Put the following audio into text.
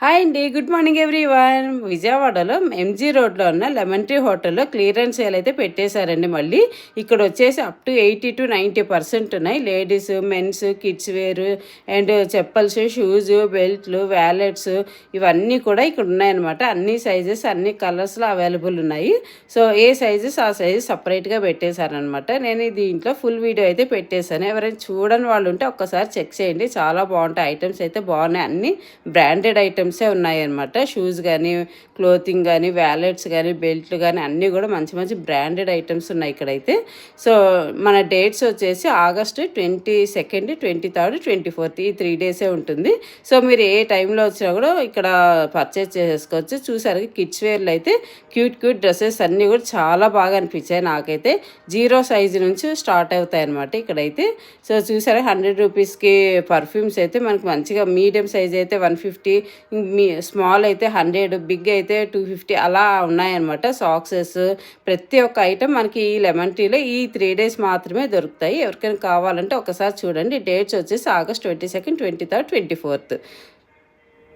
Hi అండి, good morning everyone. విజయవాడలో MG రోడ్లో ఉన్న లెమన్ ట్రీ హోటల్లో క్లియరెన్స్ సేల్ అయితే పెట్టేశారండి. మళ్ళీ ఇక్కడ వచ్చేసి అప్ టు 80 to 90% ఉన్నాయి. Ladies, men's, kids wear and chappals, shoes, బెల్ట్లు, వ్యాలెట్స్ ఇవన్నీ కూడా ఇక్కడ ఉన్నాయన్నమాట. అన్ని సైజెస్, అన్ని కలర్స్లో అవైలబుల్ ఉన్నాయి. సో ఏ సైజెస్ ఆ సైజు సపరేట్గా పెట్టేశారనమాట. నేను దీంట్లో ఫుల్ వీడియో అయితే పెట్టేశాను. ఎవరైనా చూడని వాళ్ళు ఉంటే ఒక్కసారి చెక్ చేయండి. చాలా బాగుంటాయి. ఐటమ్స్ అయితే బాగున్నాయి. అన్ని బ్రాండెడ్ ఐటమ్స్ ఉన్నాయన్నమాట. షూస్ కానీ, క్లోతింగ్ కానీ, వ్యాలెట్స్ కానీ, బెల్ట్లు కానీ అన్నీ కూడా మంచి మంచి బ్రాండెడ్ ఐటమ్స్ ఉన్నాయి ఇక్కడైతే. సో మన డేట్స్ వచ్చేసి August 22, 23rd, 24th ఈ 3 డేసే ఉంటుంది. సో మీరు ఏ టైంలో వచ్చినా కూడా ఇక్కడ పర్చేస్ చేసుకోవచ్చు. చూసారు కిడ్స్ వేర్లు అయితే క్యూట్ డ్రెస్సెస్ అన్నీ కూడా చాలా బాగా అనిపించాయి నాకైతే. 0 సైజు నుంచి స్టార్ట్ అవుతాయి అన్నమాట ఇక్కడైతే. సో చూసారా 100 రూపీస్కి పర్ఫ్యూమ్స్ అయితే మనకు మంచిగా, మీడియం సైజ్ అయితే 150, స్మాల్ అయితే 100, బిగ్ అయితే 250 అలా ఉన్నాయన్నమాట. సాక్సెస్ ప్రతి ఒక్క ఐటెం మనకి ఈ లెమన్ టీలో ఈ 3 డేస్ మాత్రమే దొరుకుతాయి. ఎవరికైనా కావాలంటే ఒకసారి చూడండి. డేట్స్ వచ్చేసి August 22, 23rd, 24th.